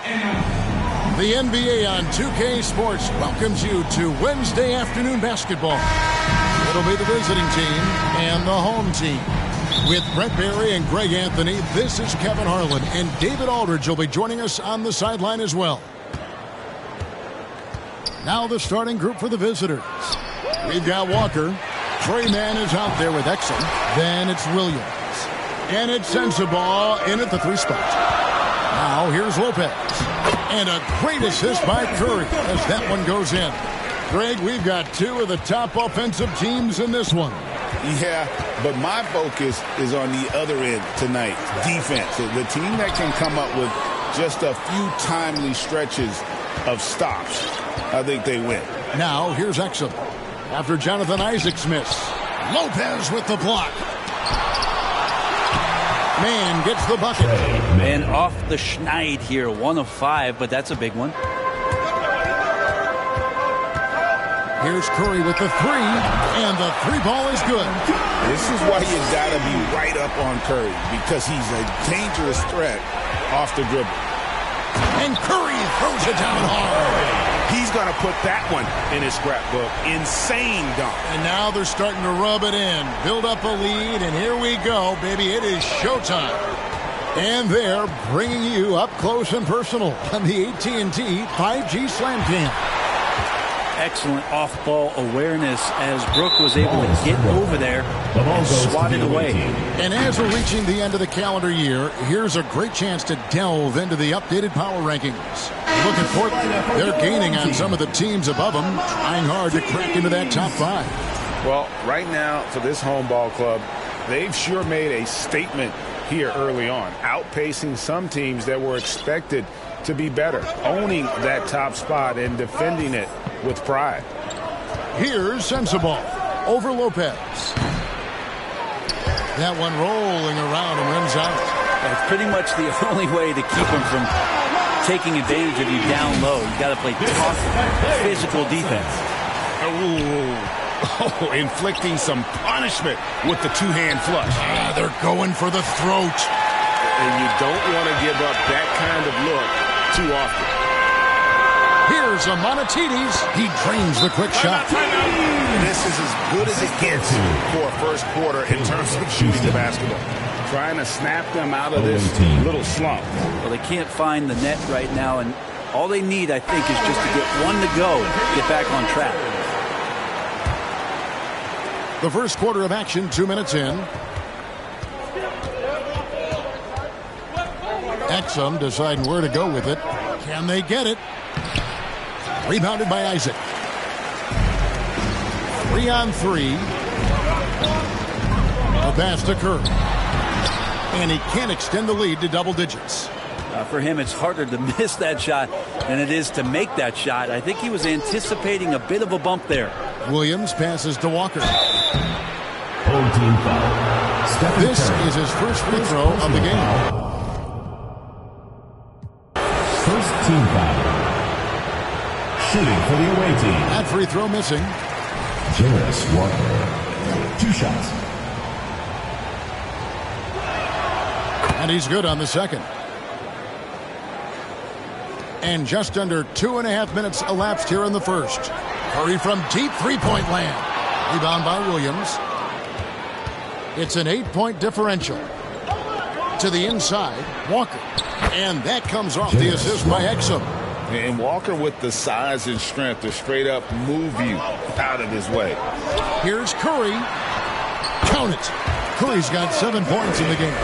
The NBA on 2K Sports welcomes you to Wednesday afternoon basketball. It'll be the visiting team and the home team. With Brett Barry and Greg Anthony, this is Kevin Harlan, and David Aldridge will be joining us on the sideline as well. Now the starting group for the visitors. We've got Walker. Trey Mann is out there with Exum. Then it's Williams. And it's Sensabaugh in at the 3 spot. Now here's Lopez. And a great assist by Curry as that one goes in. Greg, we've got 2 of the top offensive teams in this one. Yeah, but my focus is on the other end tonight, defense. The team that can come up with just a few timely stretches of stops, I think they win. Now here's Exum. After Jonathan Isaac's miss. Lopez with the block. Man gets the bucket. Man off the schneid here, 1 of 5, but that's a big one. Here's Curry with the 3, and the 3 ball is good. This is why you gotta be right up on Curry, because he's a dangerous threat off the dribble. And Curry throws it down hard. He's gonna put that one in his scrapbook. Insane dunk. And now they're starting to rub it in, build up a lead, and here we go, baby. It is showtime. And they're bringing you up close and personal on the AT&T 5G Slam Cam. Excellent off-ball awareness as Brooke was able to get over there and swat it away. And as we're reaching the end of the calendar year, here's a great chance to delve into the updated power rankings. Looking for they're gaining on some of the teams above them, trying hard to crack into that top 5. Well, right now for this home ball club, they've sure made a statement here early on, outpacing some teams that were expected to be better, owning that top spot and defending it with pride. Here's Sensabaugh over Lopez. That one rolling around and rims out. That's pretty much the only way to keep him from taking advantage of you down low. You got to play tough, physical defense. Oh, inflicting some punishment with the 2-hand flush. They're going for the throat. And you don't want to give up that kind of look too often. Here's Amanatides. He drains the quick shot. This is as good as it gets for a first quarter in terms of shooting the basketball. Trying to snap them out of this little slump. Well, they can't find the net right now, and all they need, I think, is just to get one to go, get back on track. The first quarter of action, 2 minutes in. Exum deciding where to go with it. Can they get it? Rebounded by Isaac. 3-on-3. A pass to Curry. And he can't extend the lead to double digits. For him, it's harder to miss that shot than it is to make that shot. I think he was anticipating a bit of a bump there. Williams passes to Walker. Home team foul. This is his first free throw of the game. First team foul. Shooting for the away team. That free throw missing. Jarris Walker. 2 shots. And he's good on the second. And just under 2.5 minutes elapsed here in the first. Curry from deep three-point land. Rebound by Williams. It's an 8-point differential. To the inside, Walker. And that comes off the assist by Exum. And Walker with the size and strength to straight up move you out of his way. Here's Curry. Count it. Curry's got 7 points in the game.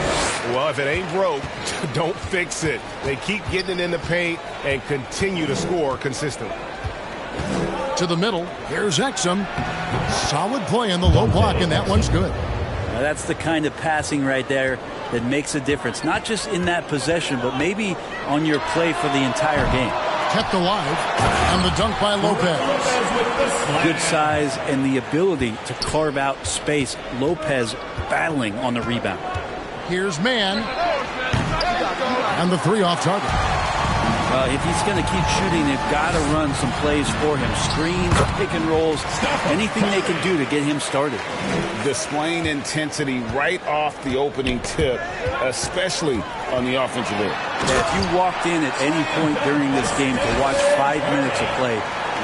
Well, if it ain't broke, don't fix it. They keep getting it in the paint and continue to score consistently. To the middle, here's Exum. Solid play in the low block, and that one's good. Now that's the kind of passing right there that makes a difference, not just in that possession, but maybe on your play for the entire game. Kept alive, and the dunk by Lopez. Good size and the ability to carve out space. Lopez battling on the rebound. Here's Mann. And the 3 off target. If he's going to keep shooting, they've got to run some plays for him. Screens, pick and rolls, anything they can do to get him started. Displaying intensity right off the opening tip, especially on the offensive end. Yeah, if you walked in at any point during this game to watch 5 minutes of play,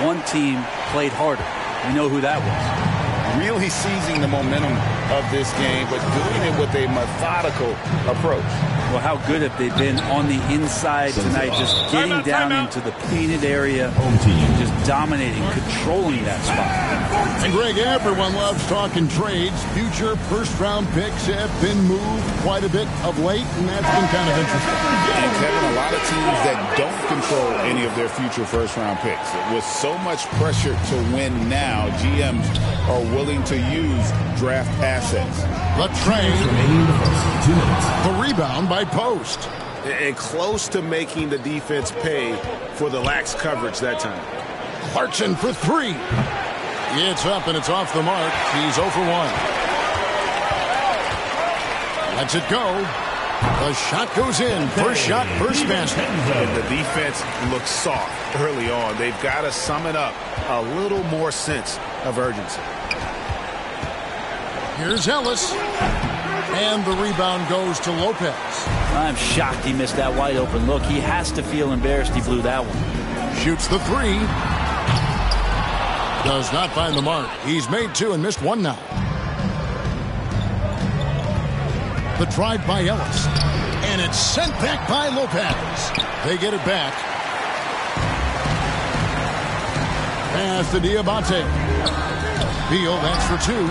one team played harder. You know who that was. Really seizing the momentum of this game, but doing it with a methodical approach. Well, how good have they been on the inside tonight, just getting down into the painted area, just dominating, controlling that spot. And Greg, everyone loves talking trades. Future first-round picks have been moved quite a bit of late, and that's been kind of interesting. And Kevin, a lot of teams that don't control any of their future first-round picks. With so much pressure to win now, GMs are willing to use draft assets. The trade, the rebound by Post. And close to making the defense pay for the lax coverage that time. Clarkson for three. It's up and it's off the mark. He's 0 for 1. Lets it go. The shot goes in. First shot, first basket. And the defense looks soft early on. They've got to sum it up. A little more sense of urgency. Here's Ellis. And the rebound goes to Lopez. I'm shocked he missed that wide open look. He has to feel embarrassed he blew that one. Shoots the three. Does not find the mark. He's made two and missed one now. The drive by Ellis. And it's sent back by Lopez. They get it back. Pass to Diabate. Beal, that's for two.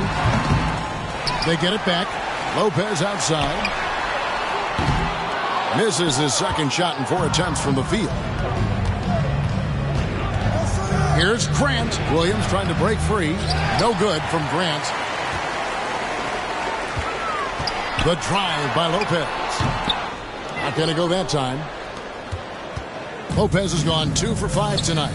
They get it back. Lopez outside. Misses his second shot in 4 attempts from the field. Here's Grant. Williams trying to break free. No good from Grant. The drive by Lopez. Not going to go that time. Lopez has gone 2 for 5 tonight.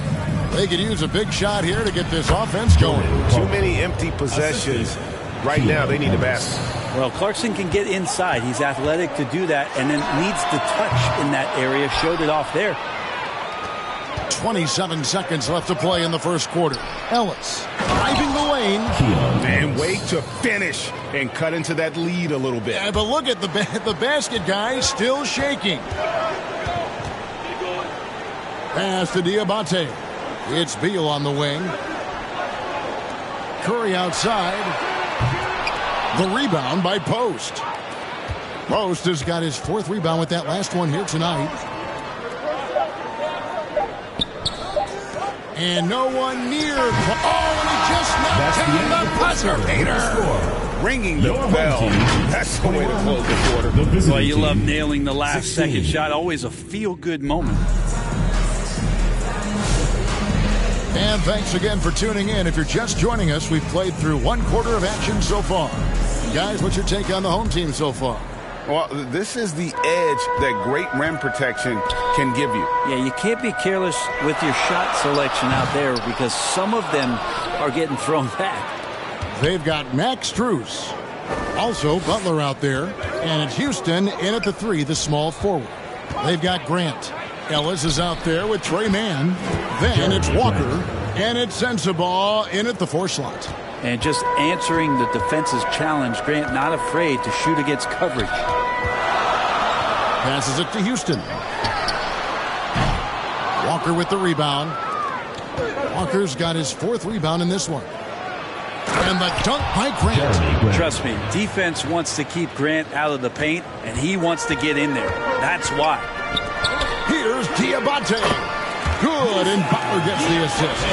They could use a big shot here to get this offense going. Too many empty possessions. Right now, they need a basket. Well, Clarkson can get inside. He's athletic to do that, and then needs to touch in that area. Showed it off there. 27 seconds left to play in the first quarter. Ellis driving the lane. And wait to finish and cut into that lead a little bit. Yeah, but look at the basket guy still shaking. Pass to Diabate. It's Beal on the wing. Curry outside. The rebound by Post. Post has got his 4th rebound with that last one here tonight. And no one near. Oh, and he just knocked down the buzzer beater. Ringing the bell. That's the way to close the quarter. Well, you love nailing the last second shot. Always a feel-good moment. And thanks again for tuning in. If you're just joining us, we've played through 1 quarter of action so far. Guys, what's your take on the home team so far? Well, this is the edge that great rim protection can give you. Yeah, you can't be careless with your shot selection out there because some of them are getting thrown back. They've got Max Strus. Also, Butler out there. And it's Houston in at the 3, the small forward. They've got Grant. Ellis is out there with Trey Mann. Then it's Walker. And it's Sensabaugh in at the 4 slot. And just answering the defense's challenge, Grant not afraid to shoot against coverage. Passes it to Houston. Walker with the rebound. Walker's got his 4th rebound in this one. And the dunk by Grant. Trust me, defense wants to keep Grant out of the paint, and he wants to get in there. That's why. Here's Diabate. Good, and Butler gets the assist.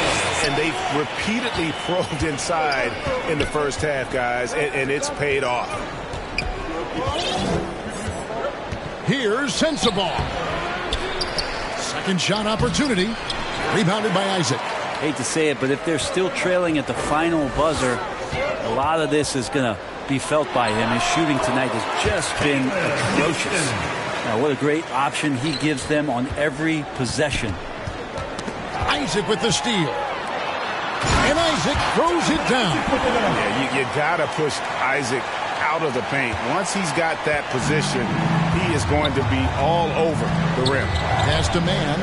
And they've repeatedly probed inside in the first half, guys, and it's paid off. Here's Sensabaugh. Second shot opportunity. Rebounded by Isaac. Hate to say it, but if they're still trailing at the final buzzer, a lot of this is going to be felt by him. His shooting tonight has just been atrocious. Now, what a great option he gives them on every possession. Isaac with the steal. And Isaac throws it down. Yeah, you got to push Isaac out of the paint. Once he's got that position, he is going to be all over the rim. Pass to Mann.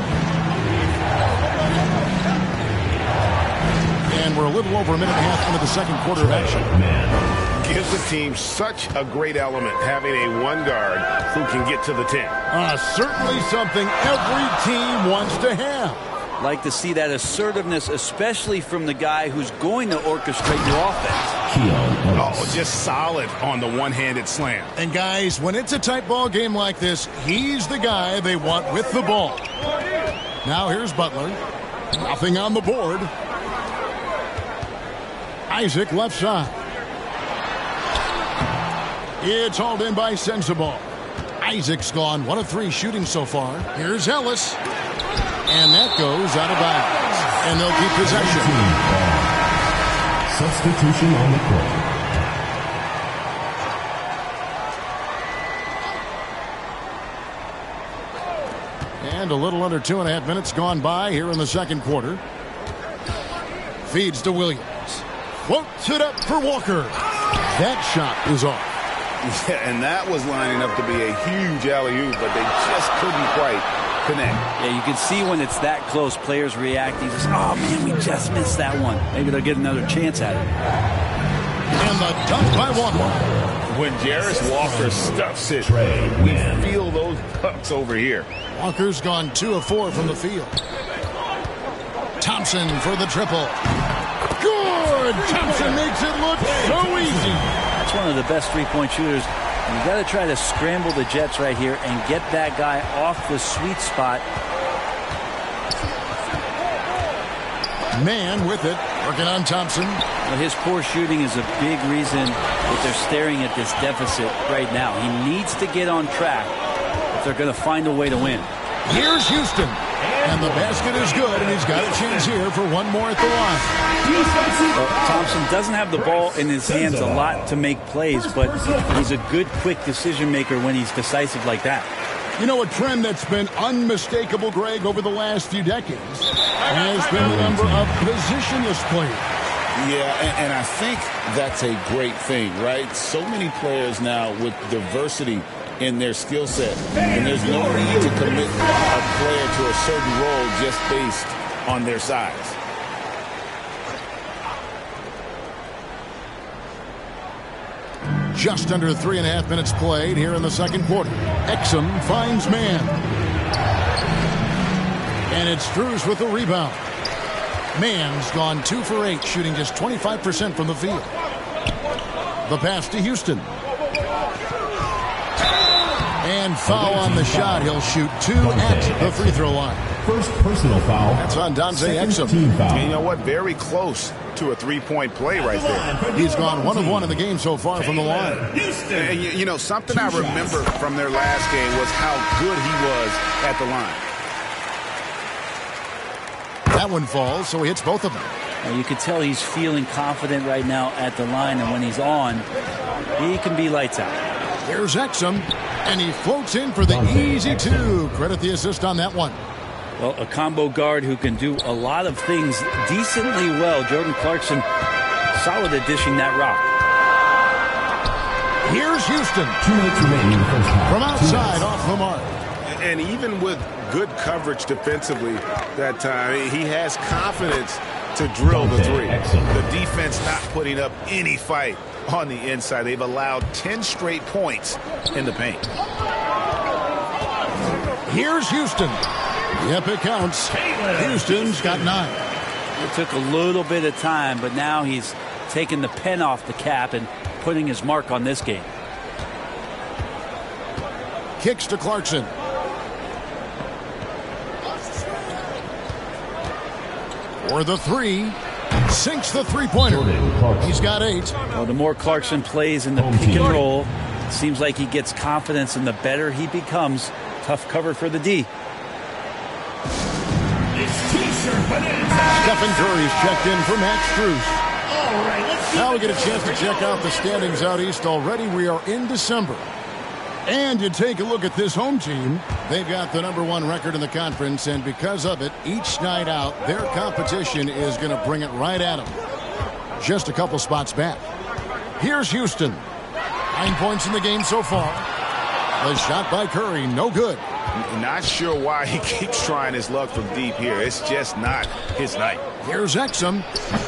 And we're a little over a minute and a half into the second quarter of action. gives the team such a great element having a one guard who can get to the 10. Certainly something every team wants to have. Like to see that assertiveness, especially from the guy who's going to orchestrate your offense. Oh, just solid on the one-handed slam. And guys, when it's a tight ball game like this, he's the guy they want with the ball. Now here's Butler. Nothing on the board. Isaac left side. It's hauled in by Sensible. Isaac's gone 1 of 3 shooting so far. Here's Ellis. And that goes out of bounds. And they'll keep possession. Substitution on the court. And a little under 2.5 minutes gone by here in the second quarter. Feeds to Williams. Floats it up for Walker. That shot is off. Yeah, and that was lining up to be a huge alley-oop, but they just couldn't quite connect. Yeah, you can see when it's that close, players react. He says, oh, man, we just missed that one. Maybe they'll get another chance at it. And the dunk by Walker. When Jarris Walker stuffs it, we feel those dunks over here. Walker's gone 2 of 4 from the field. Thompson for the triple. Good! Thompson makes it look so easy. That's one of the best three-point shooters. You got to try to scramble the Jets right here and get that guy off the sweet spot. Man with it, working on Thompson. Well, his poor shooting is a big reason that they're staring at this deficit right now. He needs to get on track if they're going to find a way to win. Here's Houston. And the basket is good, and he's got a chance here for one more at the line. Well, Thompson doesn't have the ball in his hands a lot to make plays, but he's a good, quick decision maker when he's decisive like that. You know, a trend that's been unmistakable, Greg, over the last few decades has been the number of positionless players. Yeah, and I think that's a great thing, right? So many players now with diversity in their skill set, and there's no need to commit a player to a certain role just based on their size. Just under 3.5 minutes played here in the second quarter. Exum finds man. And it's Strus with the rebound. Man's gone 2 for 8, shooting just 25% from the field. The pass to Houston. And foul on the shot. He'll shoot 2 at the free throw line. First personal foul. That's on Dante Exum. And you know what? Very close to a three-point play right there. He's gone 1 of 1 in the game so far from the line. And you know, something I remember from their last game was how good he was at the line. That one falls, so he hits both of them. Well, you can tell he's feeling confident right now at the line, and when he's on, he can be lights out. Here's Exum, and he floats in for the easy 2. Credit the assist on that one. Well, a combo guard who can do a lot of things decently well. Jordan Clarkson, solid at dishing that rock. Here's Houston. 2 minutes remaining in the first half. From outside, off the mark. And even with good coverage defensively that time, he has confidence to drill the 3. The defense not putting up any fight on the inside. They've allowed 10 straight points in the paint. Here's Houston. Yep, it counts. Houston's got 9. It took a little bit of time, but now he's taking the pen off the cap and putting his mark on this game. Kicks to Clarkson. For the 3. Sinks the three-pointer. He's got 8. Well, the more Clarkson plays in the pick and roll, it seems like he gets confidence, and the better he becomes. Tough cover for the D. Stephen Curry's checked in for Max Strus. Now we get a chance to check out the standings out east already. We are in December. And you take a look at this home team. They've got the #1 record in the conference, and because of it, each night out, their competition is going to bring it right at them. Just a couple spots back. Here's Houston. 9 points in the game so far. The shot by Curry, no good. Not sure why he keeps trying his luck from deep here. It's just not his night. Here's Exum.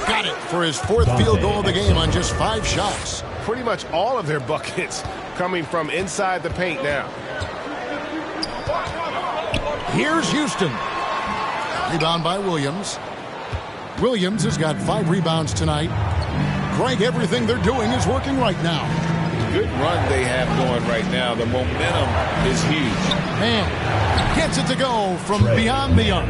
Got it for his 4th field goal of the game on just 5 shots. Pretty much all of their buckets coming from inside the paint now. Here's Houston. Rebound by Williams. Williams has got 5 rebounds tonight. Craig, everything they're doing is working right now. Good run they have going right now. The momentum is huge. Man gets it to go from beyond the arc.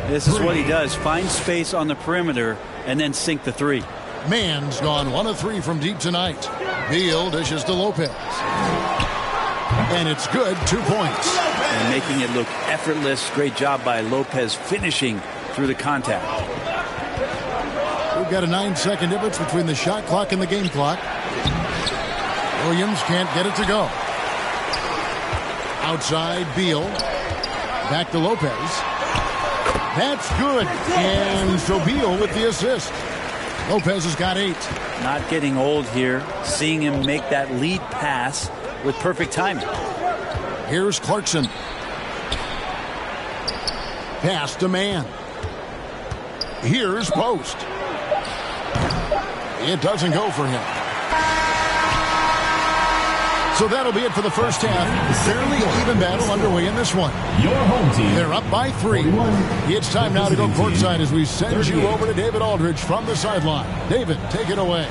This is what he does. Find space on the perimeter and then sink the 3. Mann's gone 1 of 3 from deep tonight. Beal dishes to Lopez. And it's good, 2 points. And making it look effortless. Great job by Lopez finishing through the contact. We've got a 9-second difference between the shot clock and the game clock. Williams can't get it to go. Outside, Beal. Back to Lopez. That's good. And so Beal with the assist. Lopez has got 8. Not getting old here. Seeing him make that lead pass with perfect timing. Here's Clarkson. Pass to Mann. Here's Post. It doesn't go for him. So that'll be it for the first half. Fairly even battle underway in this one. Your home team. They're up by 3. It's time now to go courtside as we send you over to David Aldridge from the sideline. David, take it away.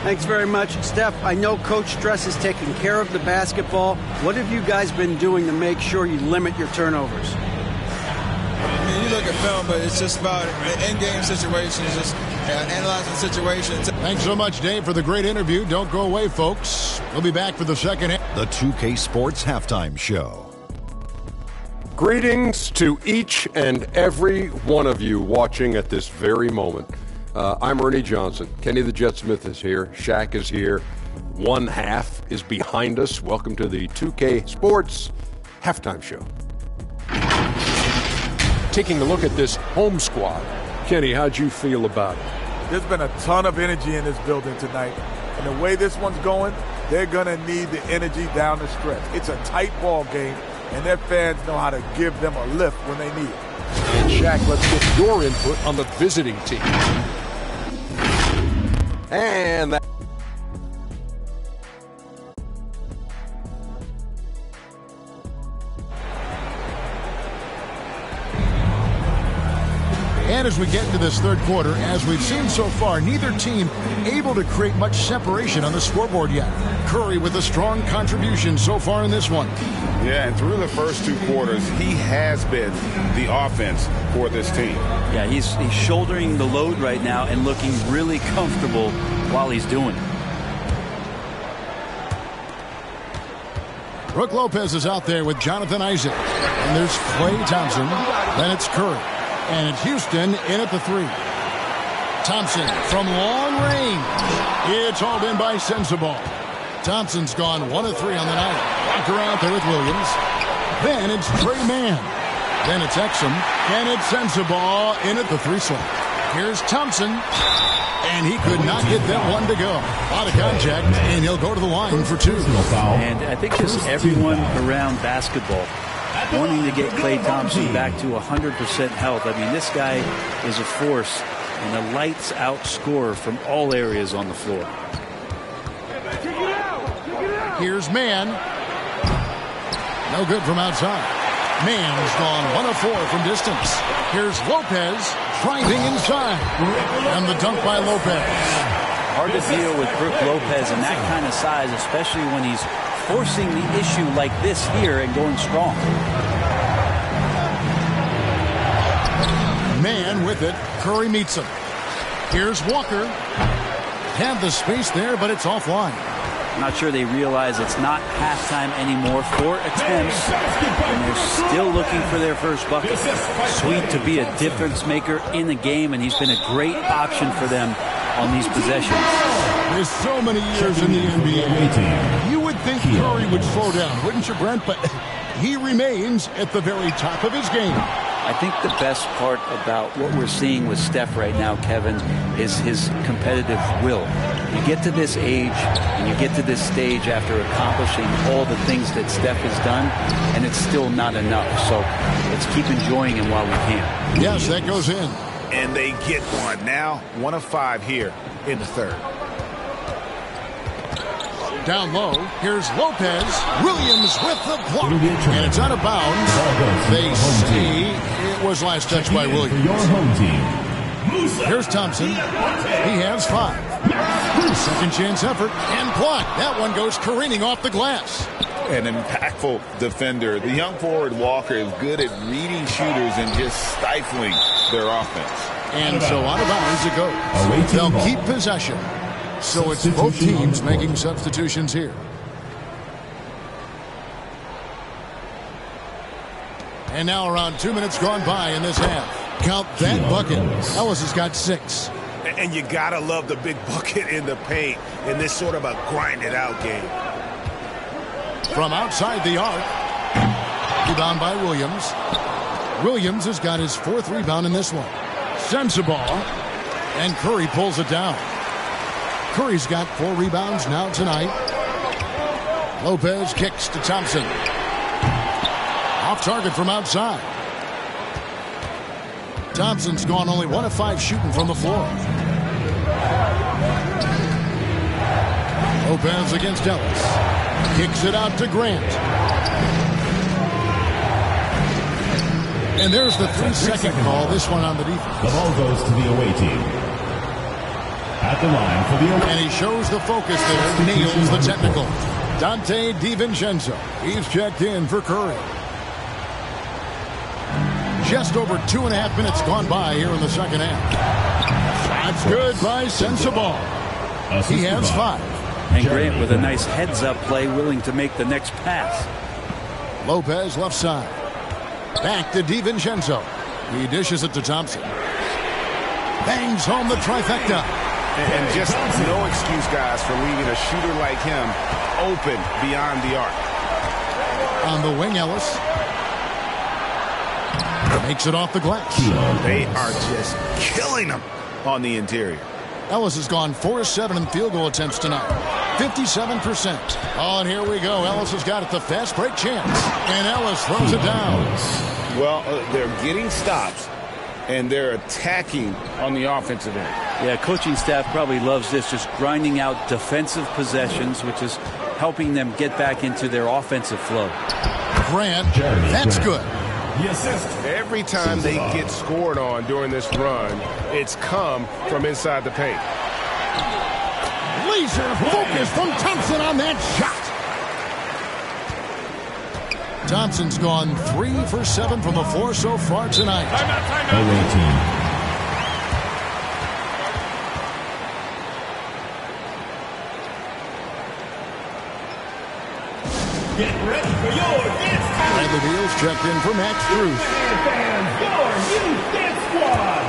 Thanks very much, Steph. I know Coach Stress is taking care of the basketball. What have you guys been doing to make sure you limit your turnovers? You look at film, but it's just about in-game situations, just analyzing situations. Thanks so much, Dave, for the great interview. Don't go away, folks. We'll be back for the second half. The 2K Sports Halftime Show. Greetings to each and every one of you watching at this very moment. I'm Ernie Johnson. Kenny the Jet Smith is here. Shaq is here. One half is behind us. Welcome to the 2K Sports Halftime Show. Taking a look at this home squad. Kenny, how'd you feel about it? There's been a ton of energy in this building tonight. And the way this one's going, they're going to need the energy down the stretch. It's a tight ball game, and their fans know how to give them a lift when they need it. And Shaq, let's get your input on the visiting team. And that. And as we get to this third quarter, as we've seen so far, neither team able to create much separation on the scoreboard yet. Curry with a strong contribution so far in this one. Yeah, and through the first 2 quarters, he has been the offense for this team. Yeah, he's shouldering the load right now and looking really comfortable while he's doing it. Brook Lopez is out there with Jonathan Isaac. And there's Klay Thompson. Then it's Curry. And it's Houston in at the 3. Thompson from long range. It's hauled in by Sensabaugh. Thompson's gone 1 of 3 on the night. Walker out there with Williams. Then it's Trey Mann. Then it's Exum. And it's Sensabaugh in at the 3 slot. Here's Thompson. And he could not get that one to go. A lot of contact, and he'll go to the line for 2. And I think just everyone around basketball wanting to get Klay Thompson back to 100% health. I mean, this guy is a force and a lights-out scorer from all areas on the floor. Here's Mann. No good from outside. Mann's gone 1 of 4 from distance. Here's Lopez driving inside. And the dunk by Lopez. Hard to deal with Brook Lopez in that kind of size, especially when he's forcing the issue like this here and going strong. Mann with it. Curry meets him. Here's Walker. Have the space there, but it's offline. I'm not sure they realize it's not halftime anymore. 4 attempts, and they're still looking for their first bucket. Sweet to be a difference maker in the game, and he's been a great option for them on these possessions. There's so many years in the NBA. You would think Curry would slow down, wouldn't you, Brent? But he remains at the very top of his game. I think the best part about what we're seeing with Steph right now, Kevin, is his competitive will. You get to this age and you get to this stage after accomplishing all the things that Steph has done, and it's still not enough. So let's keep enjoying him while we can. Yes, that goes in. And they get one. Now 1 of 5 here in the third. Down low, here's Lopez. Williams with the block. And it's out of bounds. They see it was last touched by Williams. Here's Thompson. He has 5. Second chance effort and blocked. That one goes careening off the glass. An impactful defender. The young forward Walker is good at reading shooters and just stifling their offense. And so out of bounds it goes. They'll keep possession. So it's both teams making substitutions here. And now around 2 minutes gone by in this half. Count that bucket. Ellis has got 6. And you gotta love the big bucket in the paint in this sort of a grind-it-out game. From outside the arc. Rebound by Williams. Williams has got his 4th rebound in this one. Sends the ball. And Curry pulls it down. Curry's got 4 rebounds now tonight. Lopez kicks to Thompson. Off target from outside. Thompson's gone only 1 of 5 shooting from the floor. Lopez against Ellis. Kicks it out to Grant. And there's the 3-second call. This one on the defense. The ball goes to the away team. At the line for the away. And he shows the focus there. Nails the technical. Dante DiVincenzo. He's checked in for Curry. Just over 2.5 minutes gone by here in the second half. That's good by Sensabaugh. He has 5. And Grant with a nice heads-up play, willing to make the next pass. Lopez left side. Back to DiVincenzo. He dishes it to Thompson. Bangs home the trifecta. And just no excuse, guys, for leaving a shooter like him open beyond the arc. On the wing, Ellis. Makes it off the glass. They are just killing them on the interior. Ellis has gone 4-7 in field goal attempts tonight. 57%. Oh, and here we go. Ellis has got it, the fast break chance. And Ellis throws it down. Well, they're getting stops, and they're attacking on the offensive end. Yeah, coaching staff probably loves this, just grinding out defensive possessions, which is helping them get back into their offensive flow. Grant, that's good. Every time they get scored on during this run, it's come from inside the paint. Laser focus from Thompson on that shot. Thompson's gone 3 for 7 from the floor so far tonight. Away team. Get ready for your dance. Bradley Beal's checked in for Max Strus. Your new dance squad.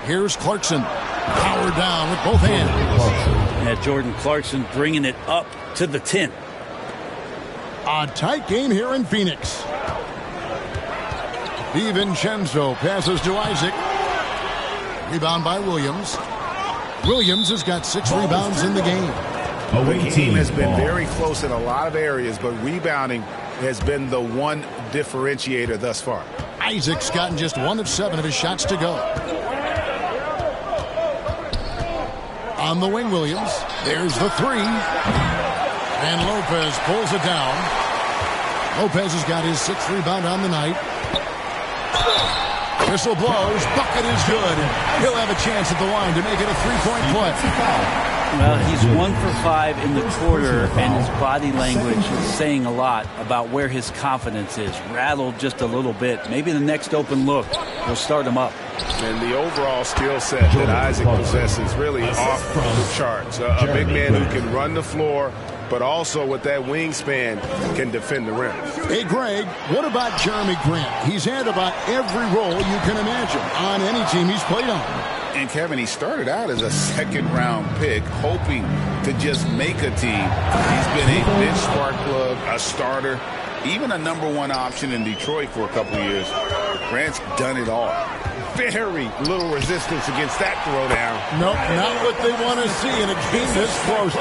Here's Clarkson. Powered down with both hands. Yeah, Jordan Clarkson bringing it up to the 10. A tight game here in Phoenix. DiVincenzo passes to Isaac. Rebound by Williams. Williams has got 6 rebounds in the game. The team has been very close in a lot of areas, but rebounding has been the one differentiator thus far. Isaac's gotten just 1 of 7 of his shots to go. On the wing, Williams. There's the 3. And Lopez pulls it down. Lopez has got his 6th rebound on the night. Whistle blows. Bucket is good. He'll have a chance at the line to make it a 3-point play. Well, he's 1 for 5 in the quarter, and his body language is saying a lot about where his confidence is. Rattled just a little bit. Maybe the next open look will start him up. And the overall skill set that Isaac possesses really off the charts. A big man who can run the floor, but also with that wingspan can defend the rim. Hey, Greg, what about Jeremy Grant? He's had about every role you can imagine on any team he's played on. And Kevin, he started out as a second-round pick, hoping to just make a team. He's been a bench spark plug, a starter, even a #1 option in Detroit for a couple of years. Grant's done it all. Very little resistance against that throwdown. Nope, not what they want to see in a game this close.